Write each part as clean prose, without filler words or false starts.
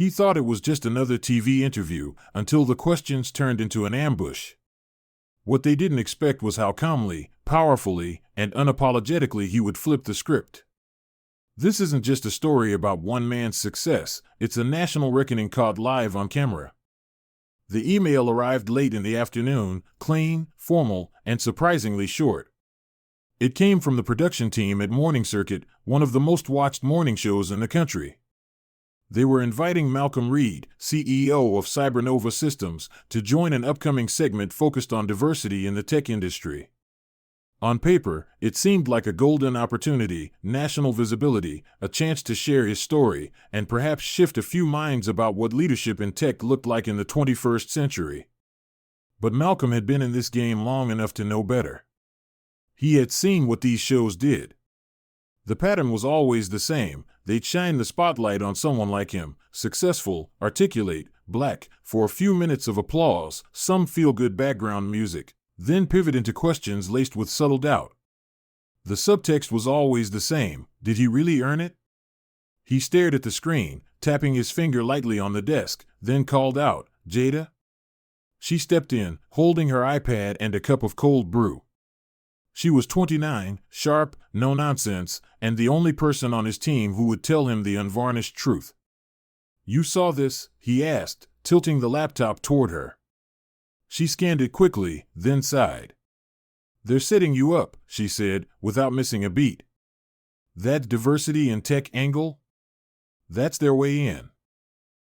He thought it was just another TV interview until the questions turned into an ambush. What they didn't expect was how calmly, powerfully, and unapologetically he would flip the script. This isn't just a story about one man's success, it's a national reckoning caught live on camera. The email arrived late in the afternoon, clean, formal, and surprisingly short. It came from the production team at Morning Circuit, one of the most watched morning shows in the country. They were inviting Malcolm Reed, CEO of Cybernova Systems, to join an upcoming segment focused on diversity in the tech industry. On paper, it seemed like a golden opportunity, national visibility, a chance to share his story, and perhaps shift a few minds about what leadership in tech looked like in the 21st century. But Malcolm had been in this game long enough to know better. He had seen what these shows did. The pattern was always the same. They'd shine the spotlight on someone like him, successful, articulate, black, for a few minutes of applause, some feel-good background music, then pivot into questions laced with subtle doubt. The subtext was always the same. Did he really earn it? He stared at the screen, tapping his finger lightly on the desk, then called out, "Jada?" She stepped in, holding her iPad and a cup of cold brew. She was 29, sharp, no nonsense, and the only person on his team who would tell him the unvarnished truth. "You saw this?" he asked, tilting the laptop toward her. She scanned it quickly, then sighed. "They're setting you up," she said, without missing a beat. "That diversity in tech angle? That's their way in.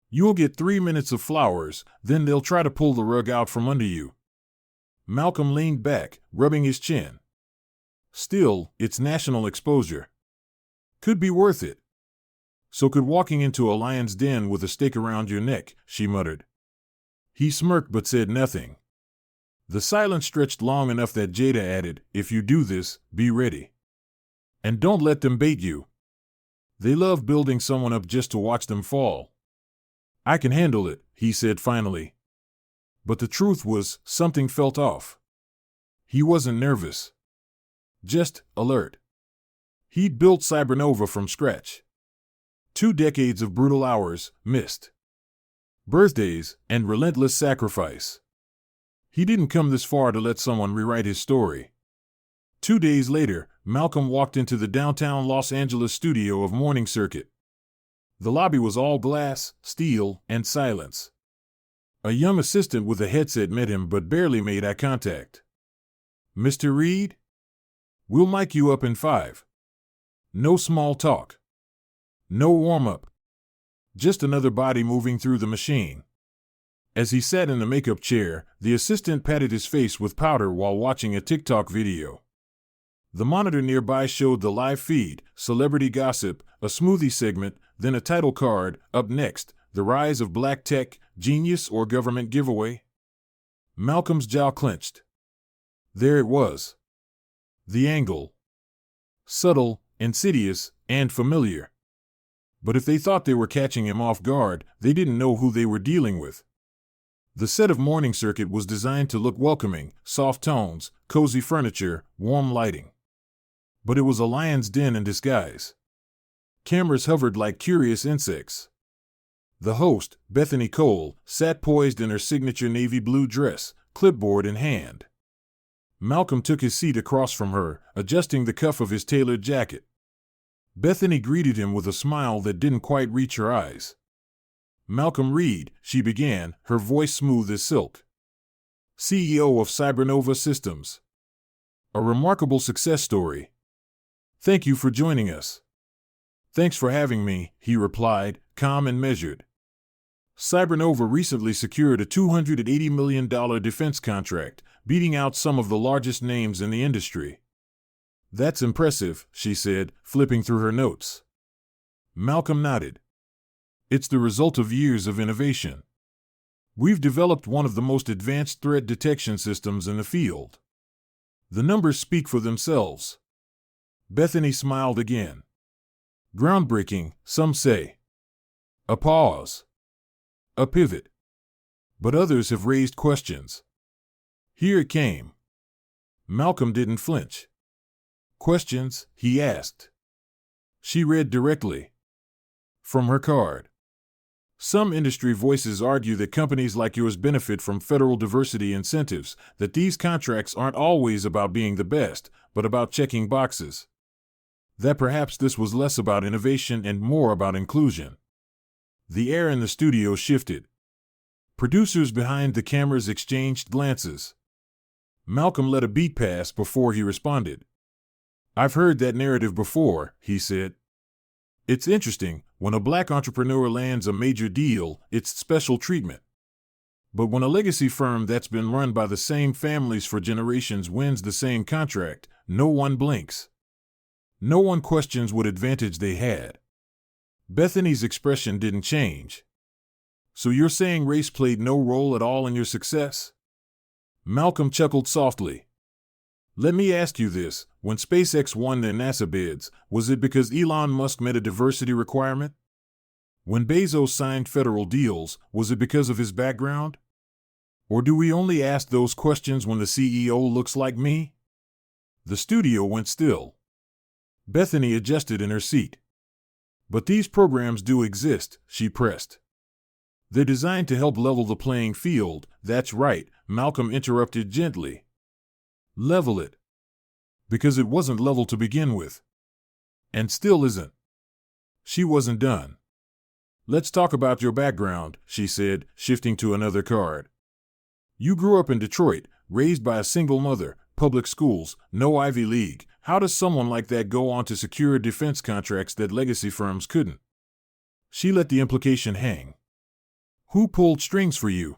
You'll get 3 minutes of flowers, then they'll try to pull the rug out from under you." Malcolm leaned back, rubbing his chin. Still, it's national exposure. Could be worth it. So could walking into a lion's den with a stake around your neck, she muttered. He smirked but said nothing. The silence stretched long enough that Jada added, "If you do this, be ready. And don't let them bait you. They love building someone up just to watch them fall." "I can handle it," he said finally. But the truth was, something felt off. He wasn't nervous. Just alert. He'd built Cybernova from scratch. 2 decades of brutal hours, missed birthdays, and relentless sacrifice. He didn't come this far to let someone rewrite his story. 2 days later, Malcolm walked into the downtown Los Angeles studio of Morning Circuit. The lobby was all glass, steel, and silence. A young assistant with a headset met him but barely made eye contact. "Mr. Reed? We'll mic you up in 5. No small talk. No warm-up. Just another body moving through the machine." As he sat in the makeup chair, the assistant patted his face with powder while watching a TikTok video. The monitor nearby showed the live feed, celebrity gossip, a smoothie segment, then a title card, "Up next, the rise of black tech, genius or government giveaway?" Malcolm's jaw clenched. There it was. The angle. Subtle, insidious, and familiar. But if they thought they were catching him off guard, they didn't know who they were dealing with. The set of Morning Circuit was designed to look welcoming, soft tones, cozy furniture, warm lighting. But it was a lion's den in disguise. Cameras hovered like curious insects. The host, Bethany Cole, sat poised in her signature navy blue dress, clipboard in hand. Malcolm took his seat across from her, adjusting the cuff of his tailored jacket. Bethany greeted him with a smile that didn't quite reach her eyes. "Malcolm Reed," she began, her voice smooth as silk. "CEO of Cybernova Systems. A remarkable success story. Thank you for joining us." "Thanks for having me," he replied, calm and measured. Cybernova recently secured a $280 million defense contract, beating out some of the largest names in the industry. "That's impressive," she said, flipping through her notes. Malcolm nodded. "It's the result of years of innovation. We've developed one of the most advanced threat detection systems in the field. The numbers speak for themselves." Bethany smiled again. "Groundbreaking, some say." A pause. A pivot. But others have raised questions. Here it came. Malcolm didn't flinch. "Questions?" he asked. She read directly. From her card. Some industry voices argue that companies like yours benefit from federal diversity incentives, that these contracts aren't always about being the best, but about checking boxes. That perhaps this was less about innovation and more about inclusion. The air in the studio shifted. Producers behind the cameras exchanged glances. Malcolm let a beat pass before he responded. "I've heard that narrative before," he said. "It's interesting, when a black entrepreneur lands a major deal, it's special treatment. But when a legacy firm that's been run by the same families for generations wins the same contract, no one blinks. No one questions what advantage they had." Bethany's expression didn't change. "So you're saying race played no role at all in your success?" Malcolm chuckled softly. "Let me ask you this. When SpaceX won their NASA bids, was it because Elon Musk met a diversity requirement? When Bezos signed federal deals, was it because of his background? Or do we only ask those questions when the CEO looks like me?" The studio went still. Bethany adjusted in her seat. "But these programs do exist," she pressed. "They're designed to help level the playing field." "That's right," Malcolm interrupted gently. "Level it. Because it wasn't level to begin with. And still isn't." She wasn't done. "Let's talk about your background," she said, shifting to another card. "You grew up in Detroit, raised by a single mother, public schools, no Ivy League. How does someone like that go on to secure defense contracts that legacy firms couldn't?" She let the implication hang. "Who pulled strings for you?"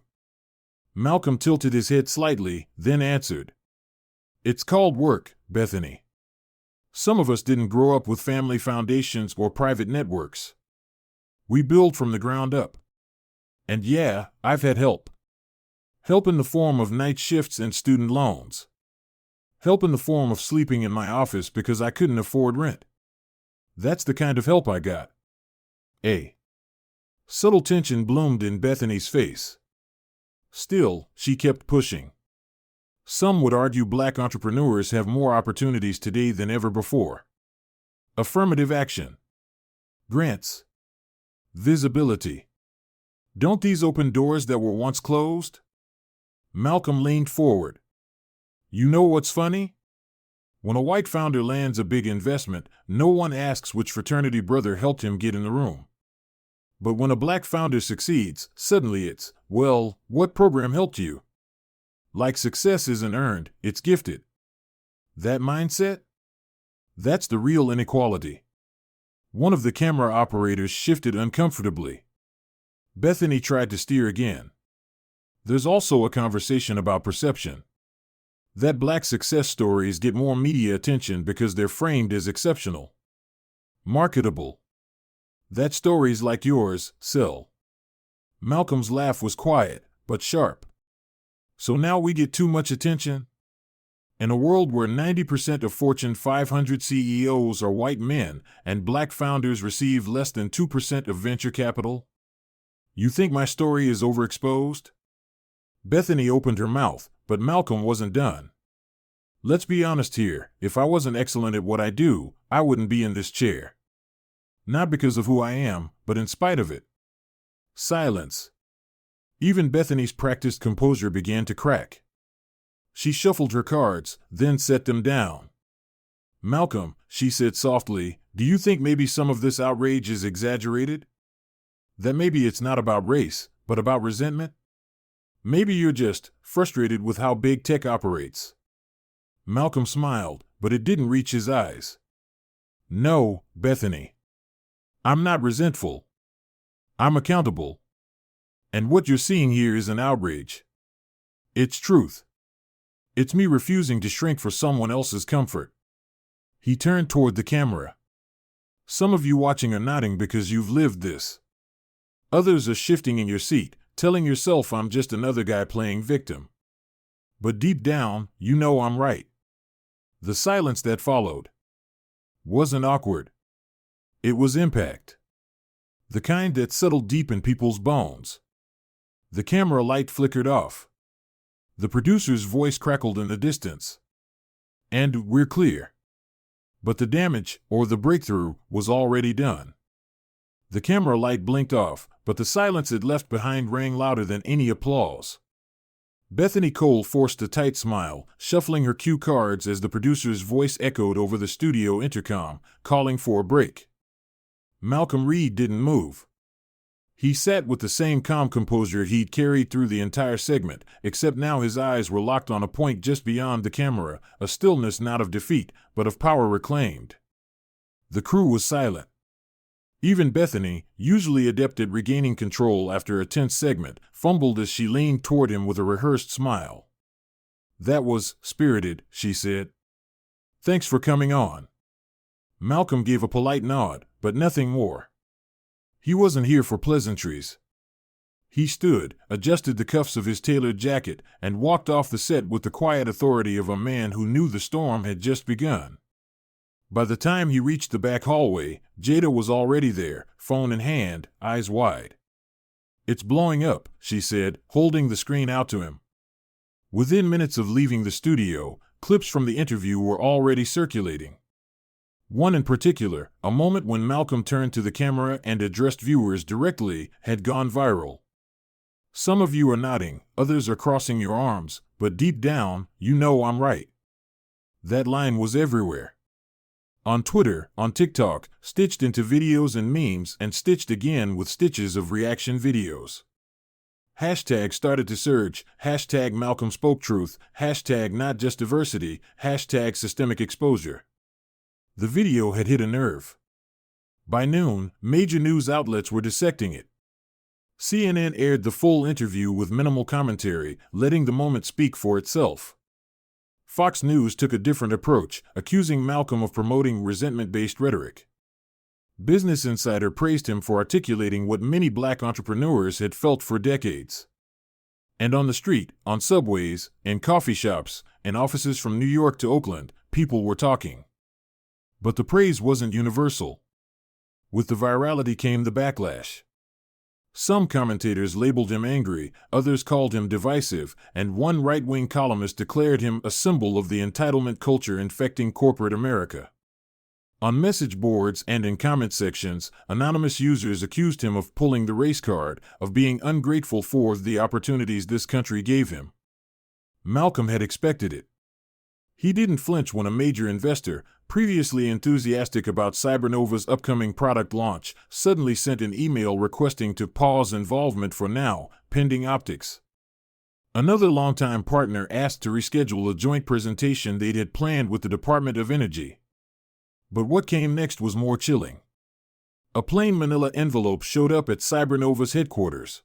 Malcolm tilted his head slightly, then answered. "It's called work, Bethany. Some of us didn't grow up with family foundations or private networks. We build from the ground up. And yeah, I've had help. Help in the form of night shifts and student loans. Help in the form of sleeping in my office because I couldn't afford rent. That's the kind of help I got." A subtle tension bloomed in Bethany's face. Still, she kept pushing. "Some would argue black entrepreneurs have more opportunities today than ever before. Affirmative action. Grants. Visibility. Don't these open doors that were once closed?" Malcolm leaned forward. "You know what's funny? When a white founder lands a big investment, no one asks which fraternity brother helped him get in the room. But when a black founder succeeds, suddenly it's, well, what program helped you? Like success isn't earned, it's gifted. That mindset? That's the real inequality." One of the camera operators shifted uncomfortably. Bethany tried to steer again. "There's also a conversation about perception. That black success stories get more media attention because they're framed as exceptional. Marketable. That stories like yours sell." Malcolm's laugh was quiet, but sharp. "So now we get too much attention? In a world where 90% of Fortune 500 CEOs are white men and black founders receive less than 2% of venture capital? You think my story is overexposed?" Bethany opened her mouth, but Malcolm wasn't done. "Let's be honest here. If I wasn't excellent at what I do, I wouldn't be in this chair. Not because of who I am, but in spite of it." Silence. Even Bethany's practiced composure began to crack. She shuffled her cards, then set them down. "Malcolm," she said softly, "do you think maybe some of this outrage is exaggerated? That maybe it's not about race, but about resentment? Maybe you're just frustrated with how big tech operates?" Malcolm smiled, but it didn't reach his eyes. "No, Bethany. I'm not resentful. I'm accountable. And what you're seeing here is an outrage. It's truth. It's me refusing to shrink for someone else's comfort." He turned toward the camera. "Some of you watching are nodding because you've lived this. Others are shifting in your seat, telling yourself I'm just another guy playing victim. But deep down, you know I'm right." The silence that followed wasn't awkward. It was impact. The kind that settled deep in people's bones. The camera light flickered off. The producer's voice crackled in the distance. "And we're clear." But the damage, or the breakthrough, was already done. The camera light blinked off, but the silence it left behind rang louder than any applause. Bethany Cole forced a tight smile, shuffling her cue cards as the producer's voice echoed over the studio intercom, calling for a break. Malcolm Reed didn't move. He sat with the same calm composure he'd carried through the entire segment, except now his eyes were locked on a point just beyond the camera, a stillness not of defeat, but of power reclaimed. The crew was silent. Even Bethany, usually adept at regaining control after a tense segment, fumbled as she leaned toward him with a rehearsed smile. "That was spirited," she said. "Thanks for coming on." Malcolm gave a polite nod, but nothing more. He wasn't here for pleasantries. He stood, adjusted the cuffs of his tailored jacket, and walked off the set with the quiet authority of a man who knew the storm had just begun. By the time he reached the back hallway, Jada was already there, phone in hand, eyes wide. "It's blowing up," she said, holding the screen out to him. Within minutes of leaving the studio, clips from the interview were already circulating. One in particular, a moment when Malcolm turned to the camera and addressed viewers directly, had gone viral. "Some of you are nodding, others are crossing your arms, but deep down, you know I'm right." That line was everywhere. On Twitter, on TikTok, stitched into videos and memes, and stitched again with stitches of reaction videos. Hashtags started to surge, hashtag Malcolm spoke truth, hashtag not just diversity, hashtag systemic exposure. The video had hit a nerve. By noon, major news outlets were dissecting it. CNN aired the full interview with minimal commentary, letting the moment speak for itself. Fox News took a different approach, accusing Malcolm of promoting resentment-based rhetoric. Business Insider praised him for articulating what many black entrepreneurs had felt for decades. And on the street, on subways, in coffee shops, and offices from New York to Oakland, people were talking. But the praise wasn't universal. With the virality came the backlash. Some commentators labeled him angry, others called him divisive, and one right-wing columnist declared him a symbol of the entitlement culture infecting corporate America. On message boards and in comment sections, anonymous users accused him of pulling the race card, of being ungrateful for the opportunities this country gave him. Malcolm had expected it. He didn't flinch when a major investor, previously enthusiastic about Cybernova's upcoming product launch, suddenly sent an email requesting to pause involvement for now, pending optics. Another longtime partner asked to reschedule a joint presentation they'd had planned with the Department of Energy. But what came next was more chilling. A plain manila envelope showed up at Cybernova's headquarters.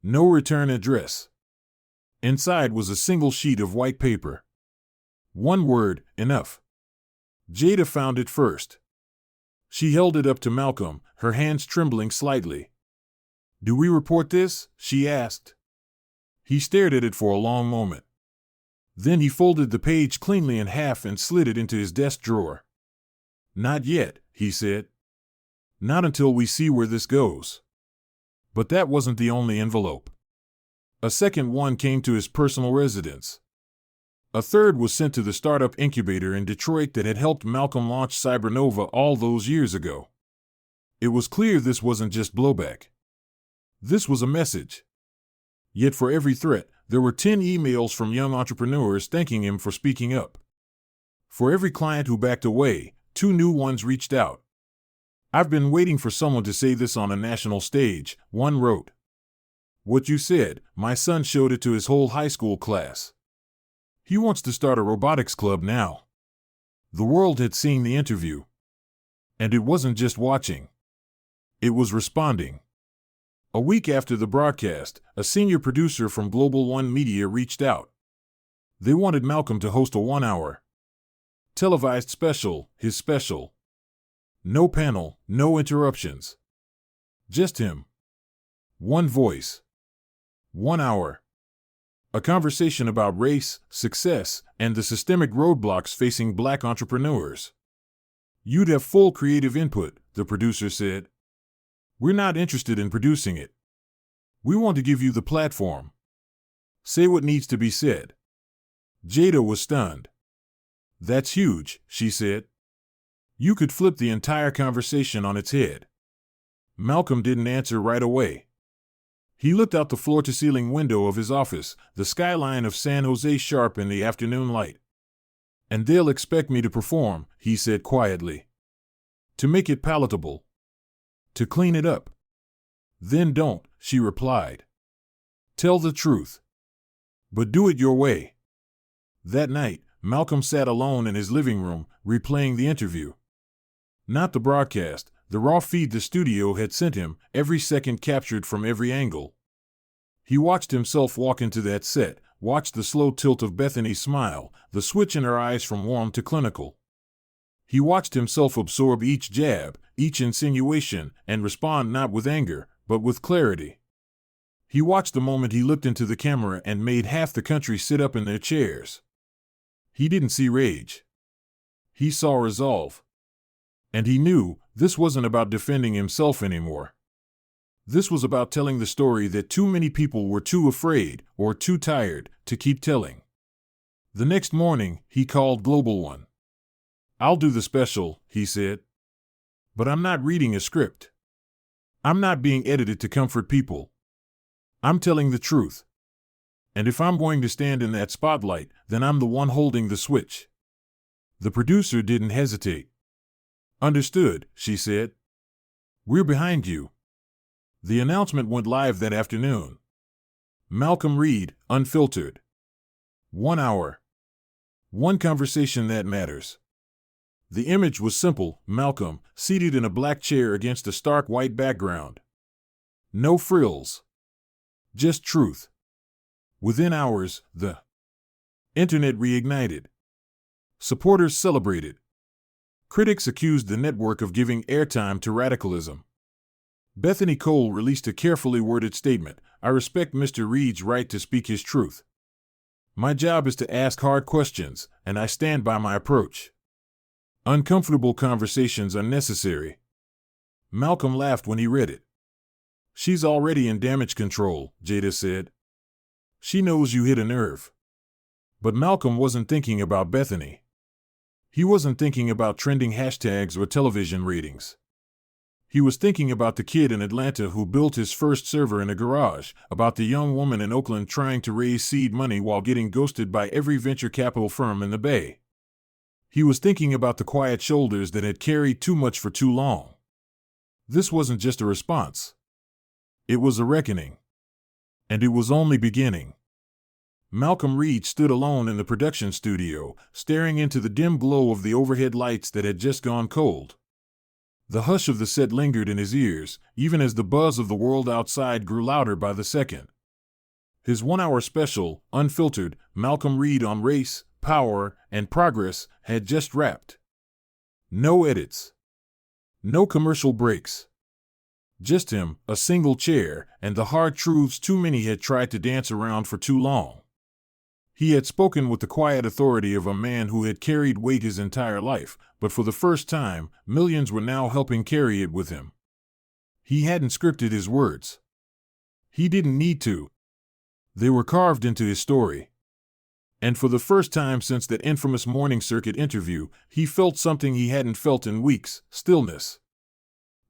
No return address. Inside was a single sheet of white paper. One word, enough. Jada found it first. She held it up to Malcolm, her hands trembling slightly. "Do we report this?" she asked. He stared at it for a long moment. Then he folded the page cleanly in half and slid it into his desk drawer. "Not yet," he said. "Not until we see where this goes." But that wasn't the only envelope. A second one came to his personal residence. A third was sent to the startup incubator in Detroit that had helped Malcolm launch Cybernova all those years ago. It was clear this wasn't just blowback. This was a message. Yet for every threat, there were 10 emails from young entrepreneurs thanking him for speaking up. For every client who backed away, 2 new ones reached out. "I've been waiting for someone to say this on a national stage," one wrote. "What you said, my son showed it to his whole high school class. He wants to start a robotics club now." The world had seen the interview. And it wasn't just watching. It was responding. A week after the broadcast, a senior producer from Global One Media reached out. They wanted Malcolm to host a 1-hour televised special, his special. No panel, no interruptions. Just him. One voice. 1 hour. A conversation about race, success, and the systemic roadblocks facing black entrepreneurs. "You'd have full creative input," the producer said. "We're not interested in producing it. We want to give you the platform. Say what needs to be said." Jada was stunned. "That's huge," she said. "You could flip the entire conversation on its head." Malcolm didn't answer right away. He looked out the floor-to-ceiling window of his office, the skyline of San Jose sharp in the afternoon light. "And they'll expect me to perform," he said quietly. "To make it palatable. To clean it up." "Then don't," she replied. "Tell the truth. But do it your way." That night, Malcolm sat alone in his living room, replaying the interview. Not the broadcast, the raw feed the studio had sent him, every second captured from every angle. He watched himself walk into that set, watched the slow tilt of Bethany's smile, the switch in her eyes from warm to clinical. He watched himself absorb each jab, each insinuation, and respond not with anger, but with clarity. He watched the moment he looked into the camera and made half the country sit up in their chairs. He didn't see rage. He saw resolve. And he knew this wasn't about defending himself anymore. This was about telling the story that too many people were too afraid or too tired to keep telling. The next morning, he called Global One. "I'll do the special," he said. "But I'm not reading a script. I'm not being edited to comfort people. I'm telling the truth. And if I'm going to stand in that spotlight, then I'm the one holding the switch." The producer didn't hesitate. "Understood," she said. "We're behind you." The announcement went live that afternoon. Malcolm Reed, unfiltered. 1 hour. One conversation that matters. The image was simple: Malcolm, seated in a black chair against a stark white background. No frills. Just truth. Within hours, the internet reignited. Supporters celebrated. Critics accused the network of giving airtime to radicalism. Bethany Cole released a carefully worded statement: "I respect Mr. Reed's right to speak his truth. My job is to ask hard questions, and I stand by my approach. Uncomfortable conversations are necessary." Malcolm laughed when he read it. "She's already in damage control," Jada said. "She knows you hit a nerve." But Malcolm wasn't thinking about Bethany. He wasn't thinking about trending hashtags or television ratings. He was thinking about the kid in Atlanta who built his first server in a garage, about the young woman in Oakland trying to raise seed money while getting ghosted by every venture capital firm in the Bay. He was thinking about the quiet shoulders that had carried too much for too long. This wasn't just a response. It was a reckoning. And it was only beginning. Malcolm Reed stood alone in the production studio, staring into the dim glow of the overhead lights that had just gone cold. The hush of the set lingered in his ears, even as the buzz of the world outside grew louder by the second. His 1 hour special, unfiltered, Malcolm Reed on race, power, and progress, had just wrapped. No edits. No commercial breaks. Just him, a single chair, and the hard truths too many had tried to dance around for too long. He had spoken with the quiet authority of a man who had carried weight his entire life, but for the first time, millions were now helping carry it with him. He hadn't scripted his words. He didn't need to. They were carved into his story. And for the first time since that infamous morning circuit interview, he felt something he hadn't felt in weeks: stillness.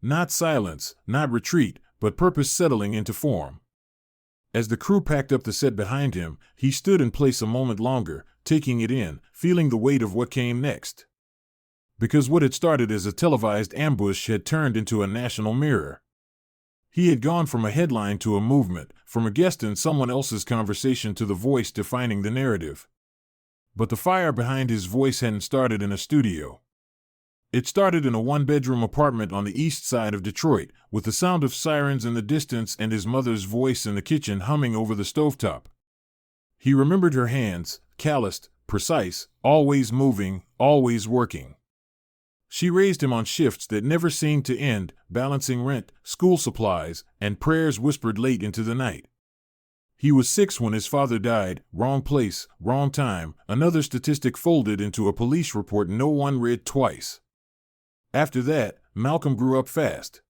Not silence, not retreat, but purpose settling into form. As the crew packed up the set behind him, he stood in place a moment longer, taking it in, feeling the weight of what came next. Because what had started as a televised ambush had turned into a national mirror. He had gone from a headline to a movement, from a guest in someone else's conversation to the voice defining the narrative. But the fire behind his voice hadn't started in a studio. It started in a one-bedroom apartment on the east side of Detroit, with the sound of sirens in the distance and his mother's voice in the kitchen humming over the stovetop. He remembered her hands, calloused, precise, always moving, always working. She raised him on shifts that never seemed to end, balancing rent, school supplies, and prayers whispered late into the night. He was 6 when his father died, wrong place, wrong time, another statistic folded into a police report no one read twice. After that, Malcolm grew up fast.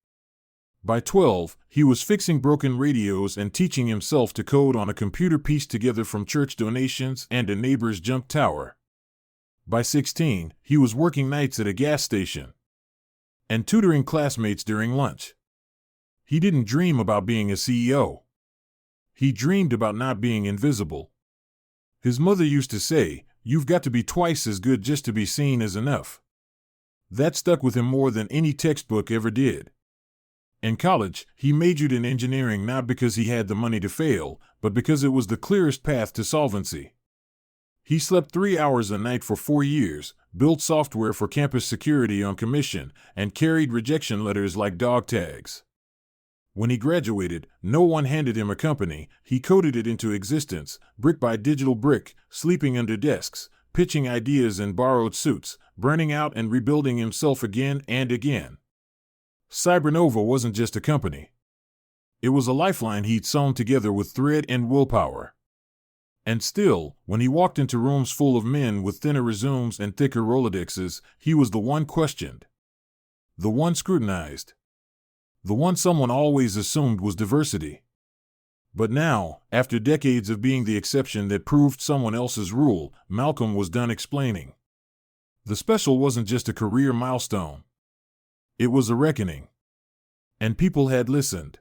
By 12, he was fixing broken radios and teaching himself to code on a computer pieced together from church donations and a neighbor's junk tower. By 16, he was working nights at a gas station and tutoring classmates during lunch. He didn't dream about being a CEO. He dreamed about not being invisible. His mother used to say, "You've got to be twice as good just to be seen as enough." That stuck with him more than any textbook ever did. In college, he majored in engineering not because he had the money to fail, but because it was the clearest path to solvency. He slept 3 hours a night for 4 years, built software for campus security on commission, and carried rejection letters like dog tags. When he graduated, no one handed him a company. He coded it into existence, brick by digital brick, sleeping under desks, pitching ideas in borrowed suits, burning out and rebuilding himself again and again. Cybernova wasn't just a company. It was a lifeline he'd sewn together with thread and willpower. And still, when he walked into rooms full of men with thinner resumes and thicker Rolodexes, he was the one questioned. The one scrutinized. The one someone always assumed was diversity. But now, after decades of being the exception that proved someone else's rule, Malcolm was done explaining. The special wasn't just a career milestone. It was a reckoning. And people had listened.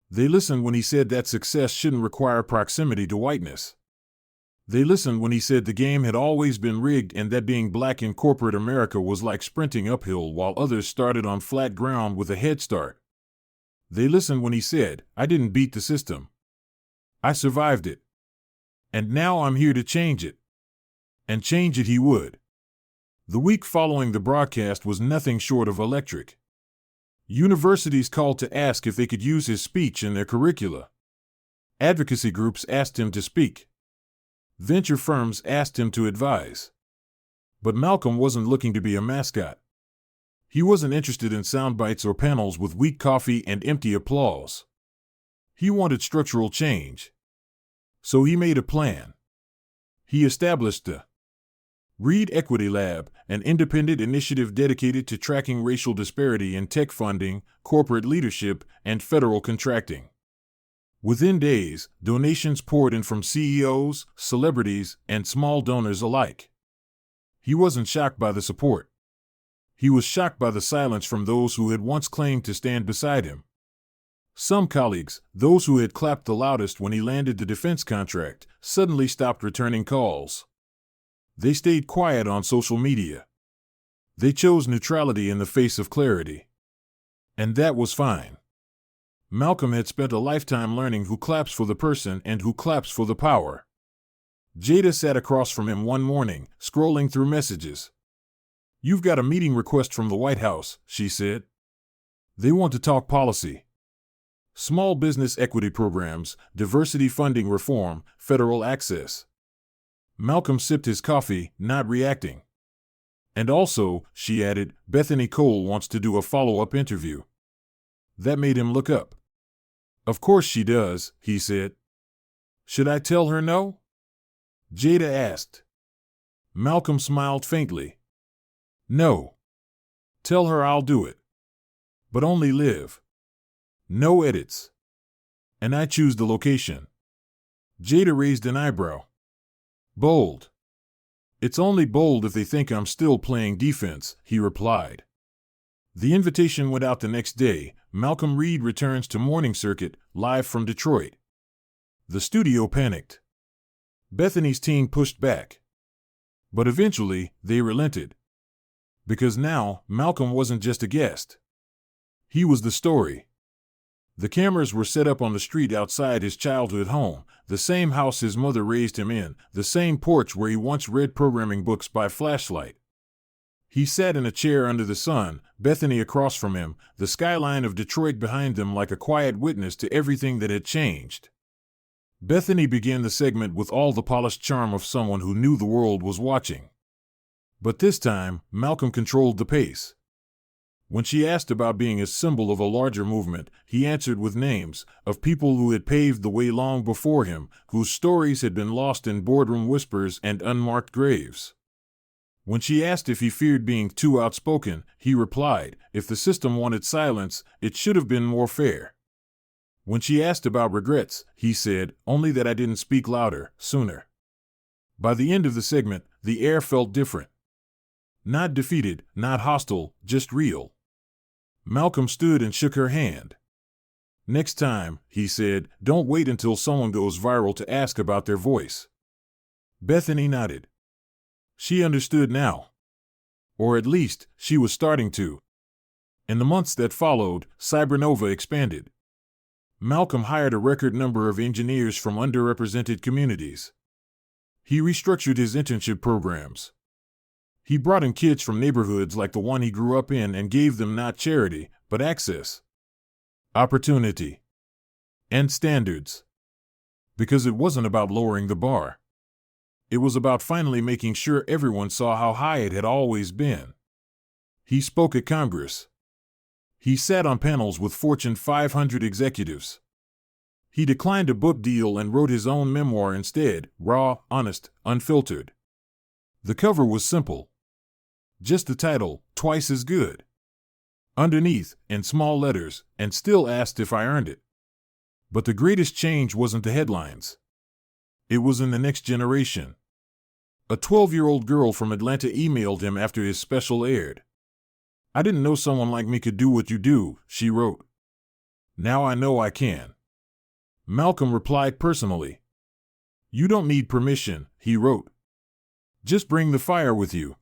They listened when he said that success shouldn't require proximity to whiteness. They listened when he said the game had always been rigged and that being black in corporate America was like sprinting uphill while others started on flat ground with a head start. They listened when he said, "I didn't beat the system. I survived it. And now I'm here to change it." And change it he would. The week following the broadcast was nothing short of electric. Universities called to ask if they could use his speech in their curricula. Advocacy groups asked him to speak. Venture firms asked him to advise. But Malcolm wasn't looking to be a mascot. He wasn't interested in sound bites or panels with weak coffee and empty applause. He wanted structural change. So he made a plan. He established the Reed Equity Lab, an independent initiative dedicated to tracking racial disparity in tech funding, corporate leadership, and federal contracting. Within days, donations poured in from CEOs, celebrities, and small donors alike. He wasn't shocked by the support. He was shocked by the silence from those who had once claimed to stand beside him. Some colleagues, those who had clapped the loudest when he landed the defense contract, suddenly stopped returning calls. They stayed quiet on social media. They chose neutrality in the face of clarity. And that was fine. Malcolm had spent a lifetime learning who claps for the person and who claps for the power. Jada sat across from him one morning, scrolling through messages. "You've got a meeting request from the White House," she said. "They want to talk policy. Small business equity programs, diversity funding reform, federal access." Malcolm sipped his coffee, not reacting. "And also," she added, "Bethany Cole wants to do a follow-up interview." That made him look up. "Of course she does," he said. "Should I tell her no?" Jada asked. Malcolm smiled faintly. "No. Tell her I'll do it. But only live. No edits. And I choose the location." Jada raised an eyebrow. "Bold." "It's only bold if they think I'm still playing defense," he replied. The invitation went out the next day. Malcolm Reed returns to Morning Circuit, live from Detroit. The studio panicked. Bethany's team pushed back. But eventually, they relented. Because now, Malcolm wasn't just a guest. He was the story. The cameras were set up on the street outside his childhood home, the same house his mother raised him in, the same porch where he once read programming books by flashlight. He sat in a chair under the sun, Bethany across from him, the skyline of Detroit behind them like a quiet witness to everything that had changed. Bethany began the segment with all the polished charm of someone who knew the world was watching. But this time, Malcolm controlled the pace. When she asked about being a symbol of a larger movement, he answered with names of people who had paved the way long before him, whose stories had been lost in boardroom whispers and unmarked graves. When she asked if he feared being too outspoken, he replied, "If the system wanted silence, it should have been more fair." When she asked about regrets, he said, "Only that I didn't speak louder, sooner." By the end of the segment, the air felt different. Not defeated, not hostile, just real. Malcolm stood and shook her hand. Next time, he said, don't wait until someone goes viral to ask about their voice. Bethany nodded. She understood now. Or at least, she was starting to. In the months that followed, Cybernova expanded. Malcolm hired a record number of engineers from underrepresented communities. He restructured his internship programs. He brought in kids from neighborhoods like the one he grew up in and gave them not charity, but access, opportunity, and standards. Because it wasn't about lowering the bar. It was about finally making sure everyone saw how high it had always been. He spoke at Congress. He sat on panels with Fortune 500 executives. He declined a book deal and wrote his own memoir instead, raw, honest, unfiltered. The cover was simple. Just the title, Twice as Good. Underneath, in small letters, and still asked if I earned it. But the greatest change wasn't the headlines. It was in the next generation. A 12-year-old girl from Atlanta emailed him after his special aired. I didn't know someone like me could do what you do, she wrote. Now I know I can. Malcolm replied personally. You don't need permission, he wrote. Just bring the fire with you.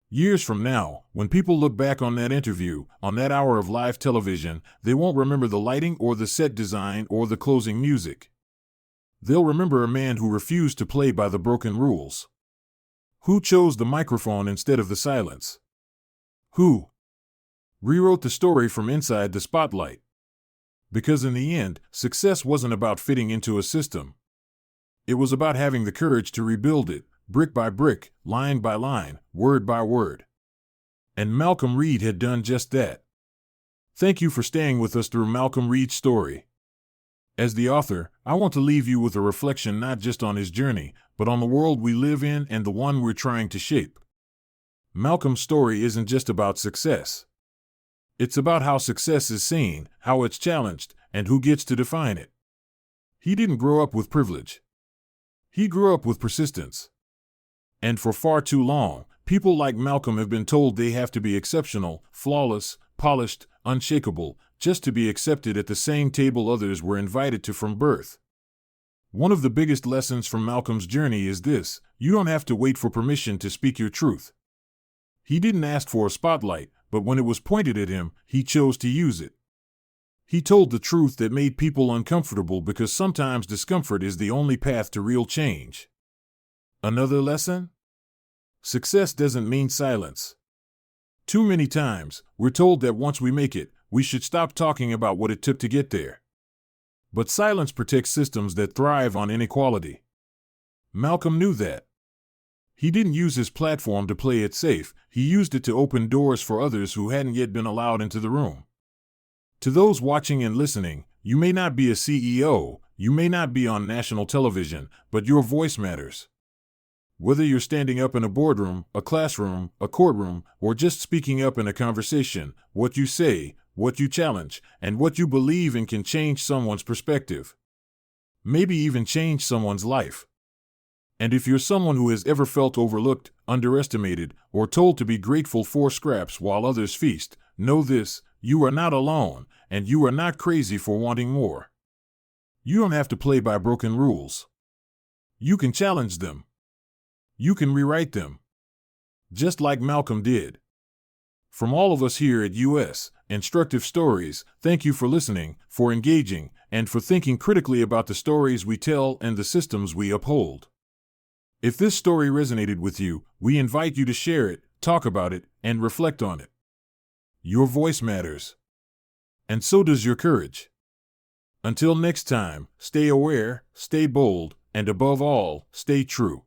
Years from now, when people look back on that interview, on that hour of live television, they won't remember the lighting or the set design or the closing music. They'll remember a man who refused to play by the broken rules. Who chose the microphone instead of the silence? Who rewrote the story from inside the spotlight? Because in the end, success wasn't about fitting into a system. It was about having the courage to rebuild it, brick by brick, line by line, word by word. And Malcolm Reed had done just that. Thank you for staying with us through Malcolm Reed's story. As the author, I want to leave you with a reflection not just on his journey, but on the world we live in and the one we're trying to shape. Malcolm's story isn't just about success. It's about how success is seen, how it's challenged, and who gets to define it. He didn't grow up with privilege. He grew up with persistence. And for far too long, people like Malcolm have been told they have to be exceptional, flawless, polished, unshakable, just to be accepted at the same table others were invited to from birth. One of the biggest lessons from Malcolm's journey is this: you don't have to wait for permission to speak your truth. He didn't ask for a spotlight, but when it was pointed at him, he chose to use it. He told the truth that made people uncomfortable because sometimes discomfort is the only path to real change. Another lesson? Success doesn't mean silence. Too many times, we're told that once we make it, we should stop talking about what it took to get there. But silence protects systems that thrive on inequality. Malcolm knew that. He didn't use his platform to play it safe, he used it to open doors for others who hadn't yet been allowed into the room. To those watching and listening, you may not be a CEO, you may not be on national television, but your voice matters. Whether you're standing up in a boardroom, a classroom, a courtroom, or just speaking up in a conversation, what you say, what you challenge, and what you believe in can change someone's perspective. Maybe even change someone's life. And if you're someone who has ever felt overlooked, underestimated, or told to be grateful for scraps while others feast, know this: you are not alone, and you are not crazy for wanting more. You don't have to play by broken rules. You can challenge them. You can rewrite them. Just like Malcolm did. From all of us here at US Instructive Stories, thank you for listening, for engaging, and for thinking critically about the stories we tell and the systems we uphold. If this story resonated with you, we invite you to share it, talk about it, and reflect on it. Your voice matters. And so does your courage. Until next time, stay aware, stay bold, and above all, stay true.